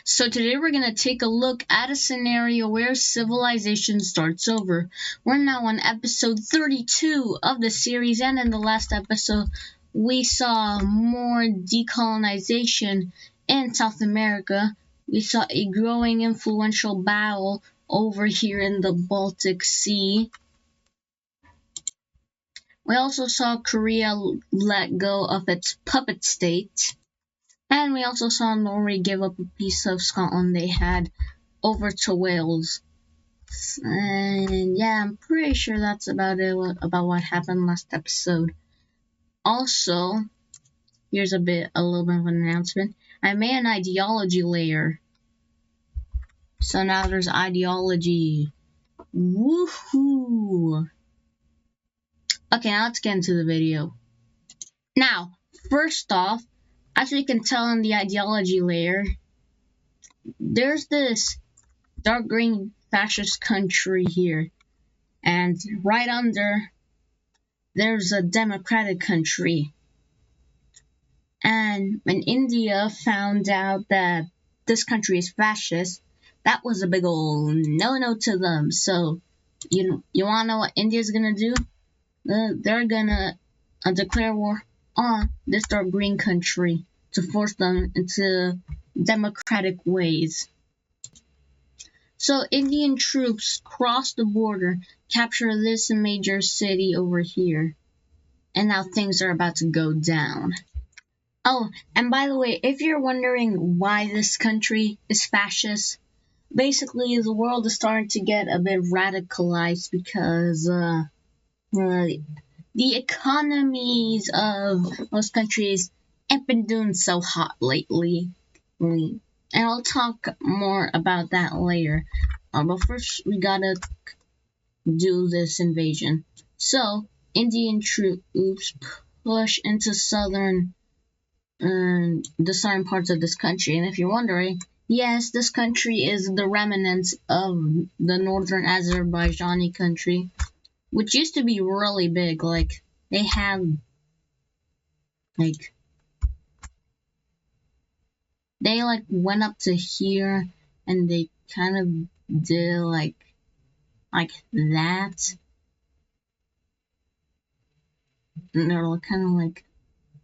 So today we're going to take a look at a scenario where civilization starts over. We're now on episode 32 of the series, and in the last episode we saw more decolonization in South America. We saw a growing influential battle over here in the Baltic Sea. We also saw Korea let go of its puppet state. And we also saw Norway give up a piece of Scotland they had over to Wales. And yeah, I'm pretty sure that's about it, about what happened last episode. Also, here's a little bit of an announcement. I made an ideology layer. So now there's ideology. Woohoo! Okay, now let's get into the video. Now, first off, as we can tell in the ideology layer, there's this dark green fascist country here, and right under there's a democratic country. And when India found out that this country is fascist, that was a big old no to them. So you wanna know what India's gonna do? They're gonna declare war on this dark green country to force them into democratic ways. So Indian troops cross the border, capture this major city over here, and now things are about to go down. Oh, and by the way, if you're wondering why this country is fascist, basically the world is starting to get a bit radicalized because the economies of most countries ain't been doing so hot lately. And I'll talk more about that later. But first, we gotta do this invasion. So, Indian troops push into the southern parts of this country. And if you're wondering, yes, this country is the remnants of the northern Azerbaijani country, which used to be really big. Like, they have, they went up to here, and they kind of did like that. And they're kind of like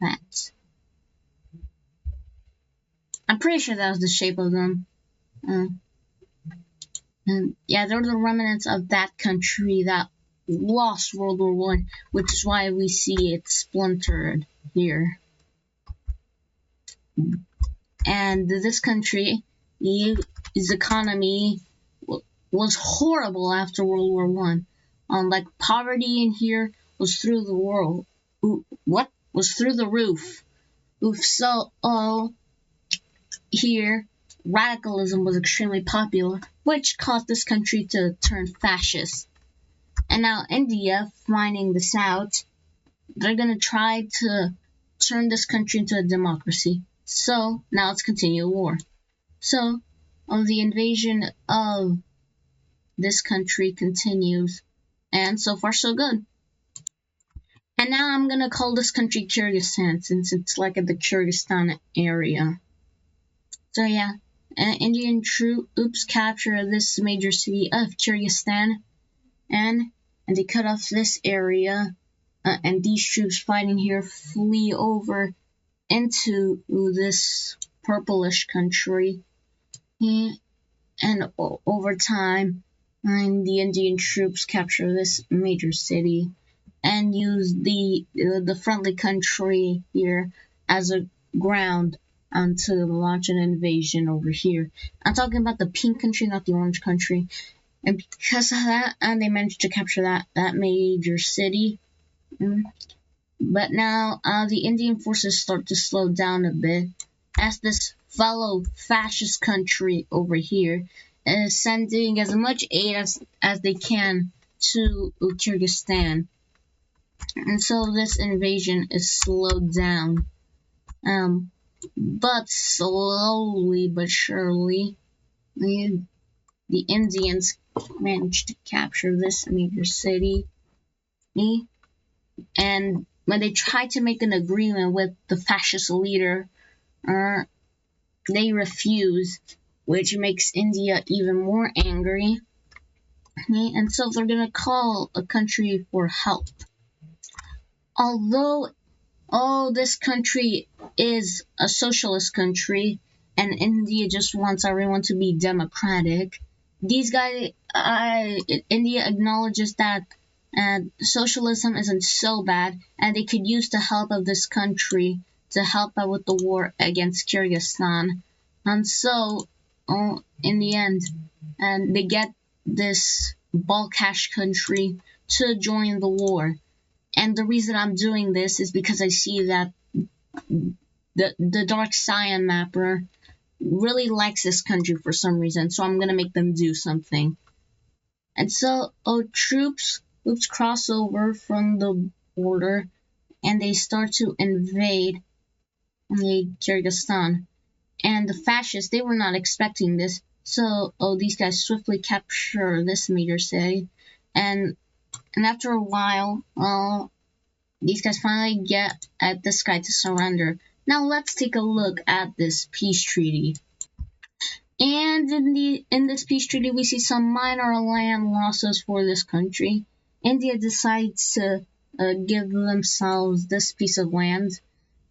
that. I'm pretty sure that was the shape of them. And yeah, they're the remnants of that country that lost World War I, which is why we see it splintered here. And this country, its economy was horrible after World War I. Poverty in here was through the world. Was through the roof. So, here, radicalism was extremely popular, which caused this country to turn fascist. And now India, finding this out, they're gonna try to turn this country into a democracy. So, now let's continue the war. So, the invasion of this country continues, and so far so good. And now I'm gonna call this country Kyrgyzstan, since it's like in the Kyrgyzstan area. So yeah, Indian troops capture this major city of Kyrgyzstan, and they cut off this area, and these troops fighting here flee over into this purplish country, and over time, the Indian troops capture this major city and use the friendly country here as a ground to launch an invasion over here. I'm talking about the pink country, not the orange country. And because of that, they managed to capture that major city. But now the Indian forces start to slow down a bit as this fellow fascist country over here is sending as much aid as they can to Kyrgyzstan. And so this invasion is slowed down. But slowly but surely, the Indians managed to capture this major city. And when they tried to make an agreement with the fascist leader, they refuse, which makes India even more angry. And so they're gonna call a country for help. Although this country is a socialist country and India just wants everyone to be democratic, these guys, India acknowledges that socialism isn't so bad and they could use the help of this country to help out with the war against Kyrgyzstan. And so, in the end, they get this Balkash country to join the war. And the reason I'm doing this is because I see that the Dark Cyan mapper really likes this country for some reason, so I'm gonna make them do something. And so, troops cross over from the border, and they start to invade Kyrgyzstan. And the fascists, they were not expecting this, so these guys swiftly capture this meter say, and after a while, these guys finally get at this guy to surrender. Now let's take a look at this peace treaty. And in this peace treaty, we see some minor land losses for this country. India decides to give themselves this piece of land,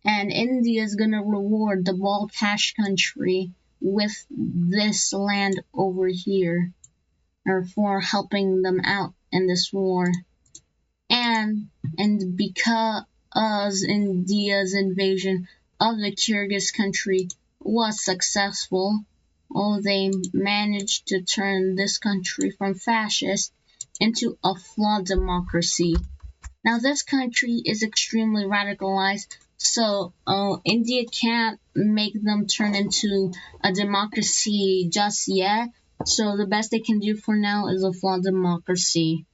and India is gonna reward the Balkash country with this land over here, or for helping them out in this war. And because India's invasion of the Kyrgyz country was successful, they managed to turn this country from fascist into a flawed democracy. Now this country is extremely radicalized, so India can't make them turn into a democracy just yet. So the best they can do for now is a flawed democracy.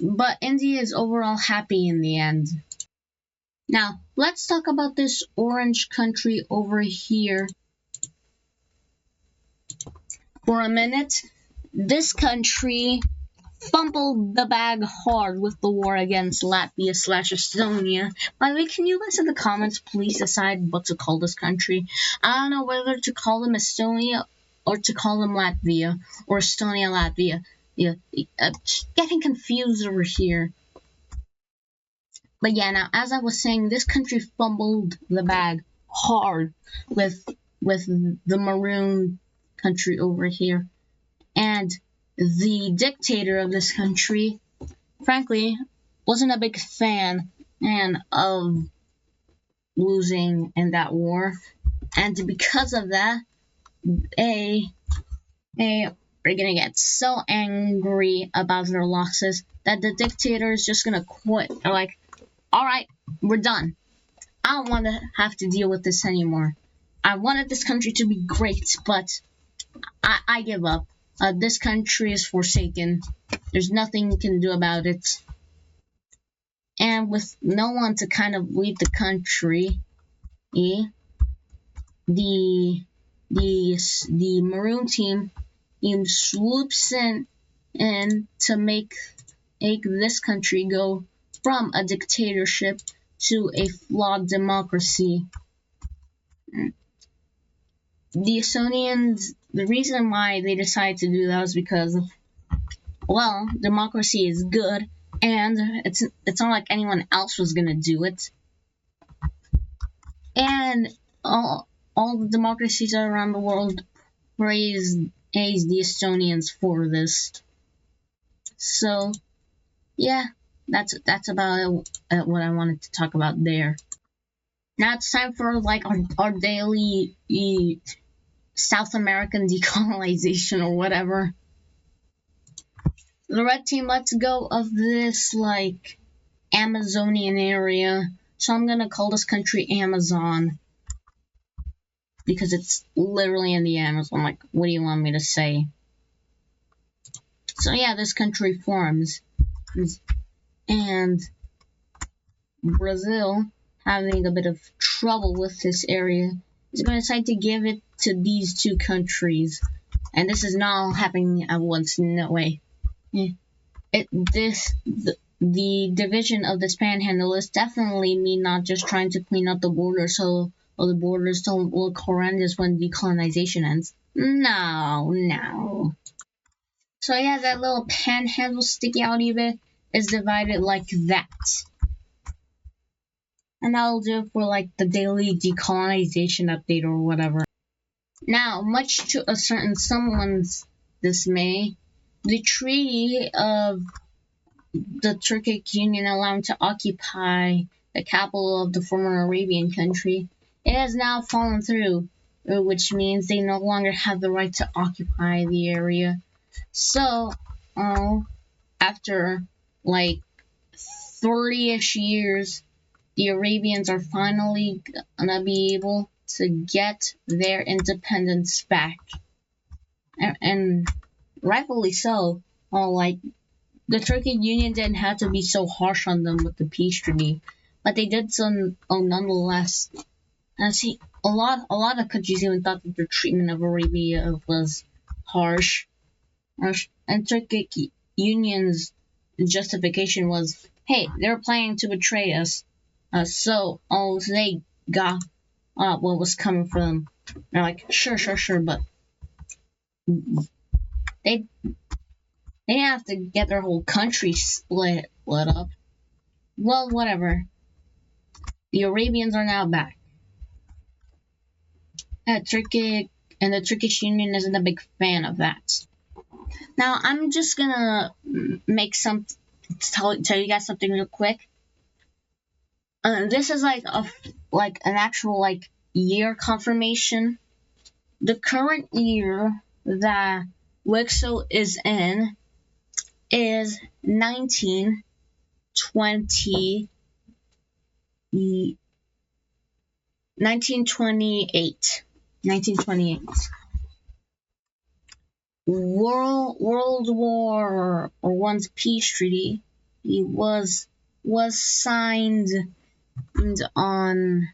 But India is overall happy in the end. Now, let's talk about this orange country over here for a minute. This country fumbled the bag hard with the war against Latvia/Estonia. By the way, can you guys in the comments please decide what to call this country? I don't know whether to call them Estonia or to call them Latvia, or Estonia, Latvia. Yeah, getting confused over here. But yeah, now as I was saying, this country fumbled the bag hard with the maroon country over here, and the dictator of this country, frankly, wasn't a big fan of losing in that war, and because of that, they're gonna get so angry about their losses that the dictator is just gonna quit. They're like, alright, we're done. I don't want to have to deal with this anymore. I wanted this country to be great, but I give up. This country is forsaken. There's nothing you can do about it. And with no one to kind of lead the country, the maroon team swoops in to make this country go from a dictatorship to a flawed democracy. The Estonians, the reason why they decided to do that was because, well, democracy is good, and it's not like anyone else was gonna do it. And all the democracies around the world praise the Estonians for this. So, yeah, that's about what I wanted to talk about there. Now it's time for like our daily South American decolonization or whatever. The red team lets go of this like Amazonian area, so I'm gonna call this country Amazon because it's literally in the Amazon. Like, what do you want me to say? So yeah, this country forms, and Brazil, having a bit of trouble with this area, is going to decide to give it to these two countries. And this is not all happening at once, no way. The division of this panhandle is definitely me not just trying to clean up the border so or the borders don't look horrendous when decolonization ends. No. So yeah, that little panhandle sticking out of it is divided like that. And that'll do it for like the daily decolonization update or whatever. Now, much to a certain someone's dismay, the Treaty of the Turkic Union allowing to occupy the capital of the former Arabian country, it has now fallen through, which means they no longer have the right to occupy the area. So, after like 30-ish years, the Arabians are finally gonna be able to get their independence back. And rightfully so. Like, the Turkic Union didn't have to be so harsh on them with the peace treaty, but they did so nonetheless. And see, a lot of countries even thought that their treatment of Arabia was harsh. And Turkic Union's justification was, hey, they're planning to betray us. So they got what was coming for them. They're like, sure, but they have to get their whole country split up. Well, whatever. The Arabians are now back. The Turkish Union isn't a big fan of that. Now, I'm just gonna tell you guys something real quick. This is like an actual year confirmation. The current year that Wixo is in is 1928. World War I's peace treaty was signed on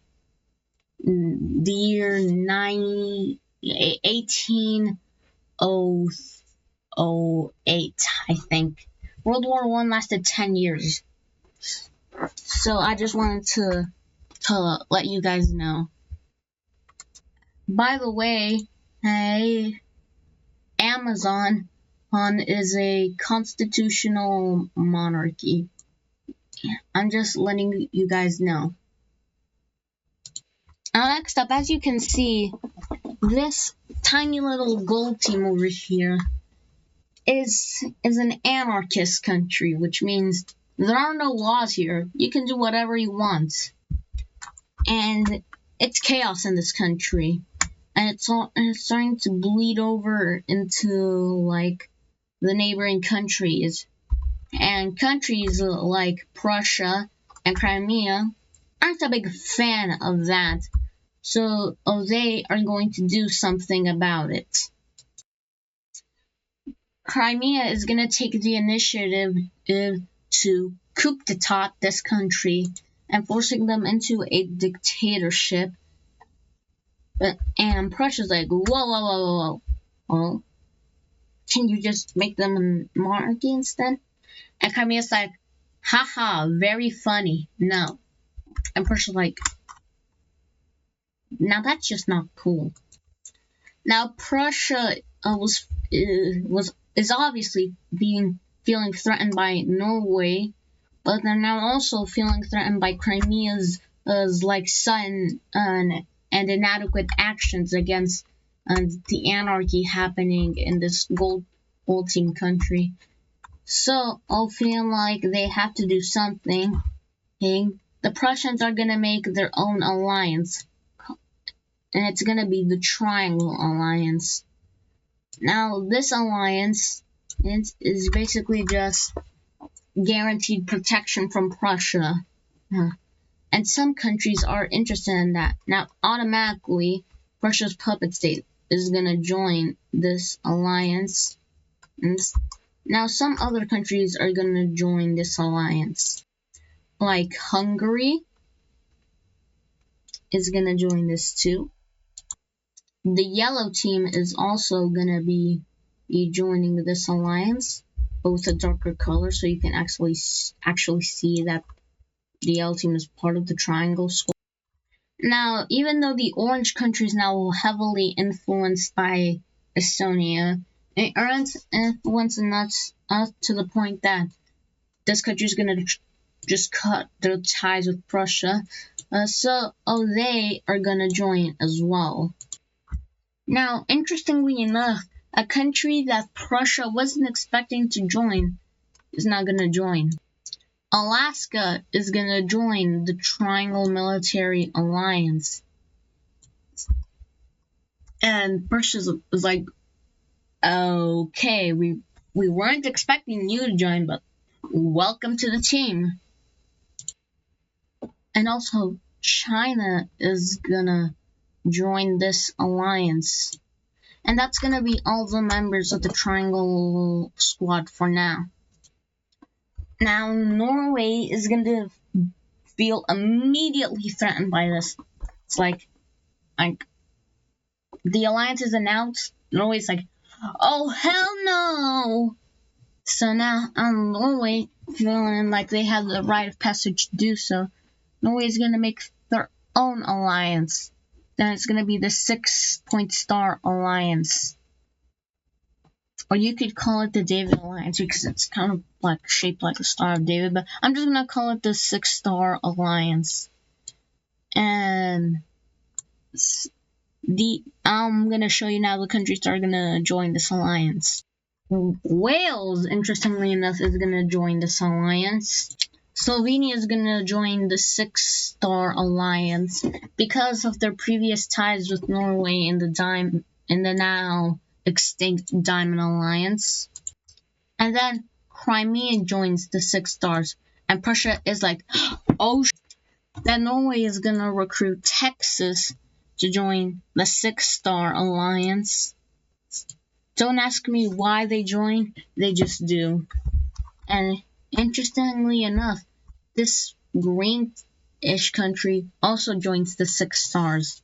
the year 1808, I think. World War I lasted 10 years. So I just wanted to let you guys know. By the way, Amazon is a constitutional monarchy. I'm just letting you guys know. Now, next up, as you can see, this tiny little gold team over here is an anarchist country, which means there are no laws here. You can do whatever you want. And it's chaos in this country. And it's starting to bleed over into the neighboring countries. And countries like Prussia and Crimea aren't a big fan of that. So they are going to do something about it. Crimea is going to take the initiative to coup d'etat this country and forcing them into a dictatorship. And Prussia's like, whoa. Well, can you just make them a monarchy instead? And Crimea's like, haha, very funny. No. And Prussia's like, now that's just not cool. Now Prussia is obviously feeling threatened by Norway, but they're now also feeling threatened by Crimea's sudden and inadequate actions against the anarchy happening in this gold team country. So I'll feel like they have to do something. The Prussians are gonna make their own alliance, and it's gonna be the Triangle Alliance. Now, this alliance is basically just guaranteed protection from Prussia. And some countries are interested in that. Now, automatically, Prussia's puppet state is going to join this alliance. And now, some other countries are going to join this alliance. Like Hungary is going to join this too. The yellow team is also going to be joining this alliance, but with a darker color, so you can actually see that the yellow team is part of the Triangle Squad. Now, even though the orange country is now heavily influenced by Estonia, it earns influence enough to the point that this country is going to just cut their ties with Prussia. So they are going to join as well. Now, interestingly enough, a country that Prussia wasn't expecting to join is not going to join. Alaska is going to join the Triangle Military Alliance. And Prussia is like, okay, we weren't expecting you to join, but welcome to the team. And also, China is gonna join this alliance. And that's gonna be all the members of the Triangle Squad for now. Now, Norway is gonna feel immediately threatened by this. It's like the alliance is announced, Norway's like, oh hell no! So now, Norway feeling like they have the right of passage to do so, Norway is going to make their own alliance. Then it's going to be the 6-point star alliance. Or you could call it the David Alliance because it's kind of like shaped like a Star of David, but I'm just going to call it the 6-star alliance. And I'm going to show you now the countries that are going to join this alliance. Wales, interestingly enough, is going to join this alliance. Slovenia is going to join the 6-star alliance because of their previous ties with Norway in the now extinct Diamond Alliance. And then Crimea joins the 6 stars, and Prussia is like, oh, then Norway is going to recruit Texas to join the 6-star alliance. Don't ask me why they join, they just do. And interestingly enough, this greenish country also joins the 6 stars.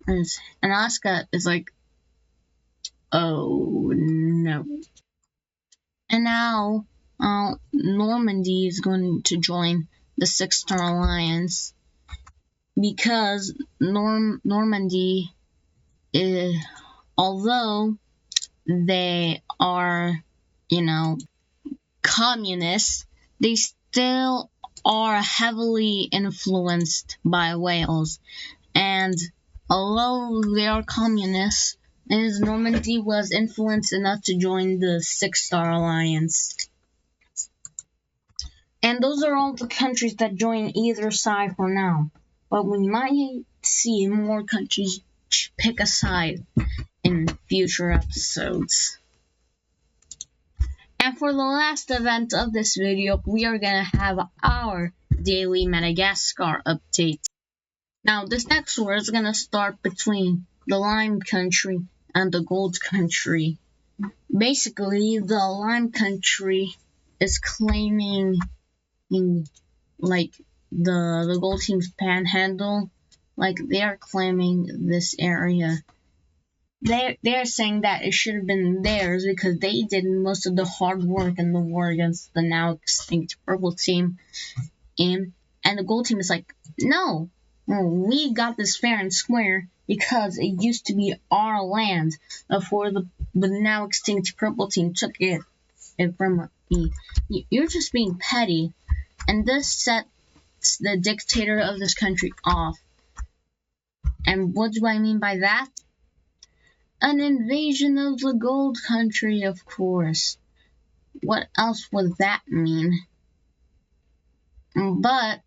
And Alaska is like, oh no. And now, Normandy is going to join the 6-star alliance because Normandy, although they are, communists, they still are heavily influenced by Wales. And although they are communists, Normandy was influenced enough to join the 6-star alliance. And those are all the countries that join either side for now. But we might see more countries pick a side in future episodes. And for the last event of this video, we are going to have our daily Madagascar update. Now, this next war is going to start between the Lime Country and the Gold Country. Basically, the Lime Country is claiming, like, the Gold Team's panhandle. Like, they are claiming this area. They're saying that it should have been theirs because they did most of the hard work in the war against the now extinct Purple Team. And the Gold Team is like, no, we got this fair and square because it used to be our land before the now extinct Purple Team took it from me. You're just being petty. And this sets the dictator of this country off. And what do I mean by that? An invasion of the Gold Country, of course. What else would that mean? But,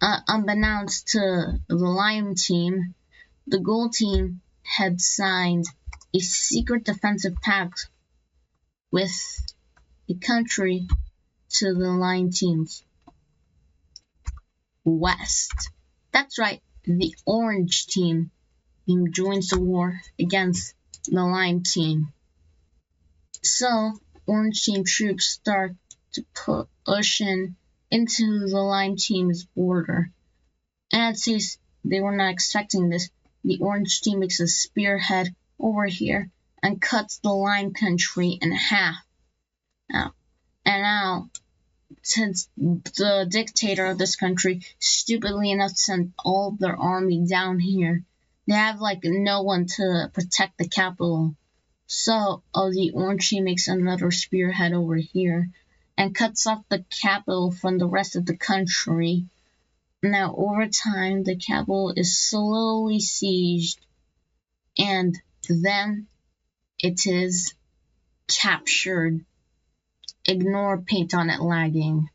unbeknownst to the Lime Team, the Gold Team had signed a secret defensive pact with a country to the Lime Team's west. That's right, the Orange Team joins the war against the Lime Team. So, Orange Team troops start to push into the Lime Team's border. And since they were not expecting this, the Orange Team makes a spearhead over here and cuts the Lime Country in half. Now, since the dictator of this country, stupidly enough, sent all of their army down here. They have like no one to protect the capital. So, the orange team makes another spearhead over here and cuts off the capital from the rest of the country. Now, over time, the capital is slowly sieged, and then it is captured. Ignore paint on it lagging.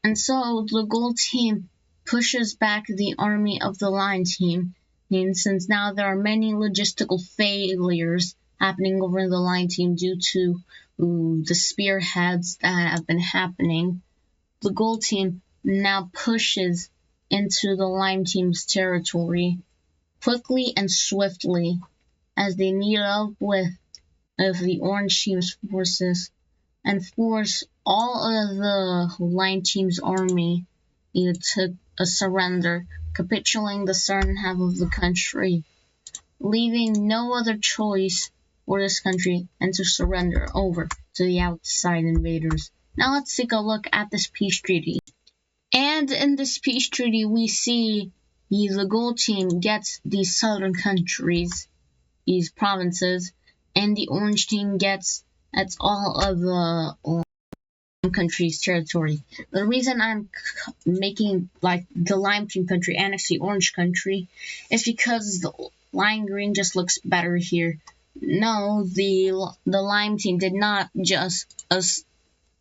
And so the gold team pushes back the army of the line team, and since now there are many logistical failures happening over the line team due to the spearheads that have been happening, the gold team now pushes into the lime team's territory quickly and swiftly as they meet up with the orange team's forces and force all of the lime team's army to surrender, capitulating the southern half of the country, leaving no other choice for this country than to surrender over to the outside invaders. Now let's take a look at this peace treaty. And in this peace treaty, we see the gold team gets these southern countries, these provinces, and the orange team gets all of the country's territory. The reason I'm making like the lime team country annex the orange country is because the lime green just looks better here. No, the lime team did not just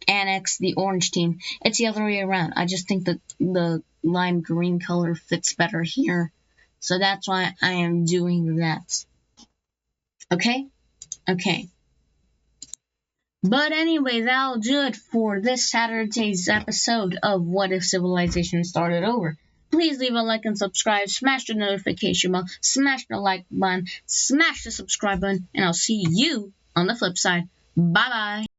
annex the orange team. It's the other way around. I just think that the lime green color fits better here. So that's why I am doing that. Okay? Okay. But anyway, that'll do it for this Saturday's episode of What If Civilization Started Over. Please leave a like and subscribe, smash the notification bell, smash the like button, smash the subscribe button, and I'll see you on the flip side. Bye-bye.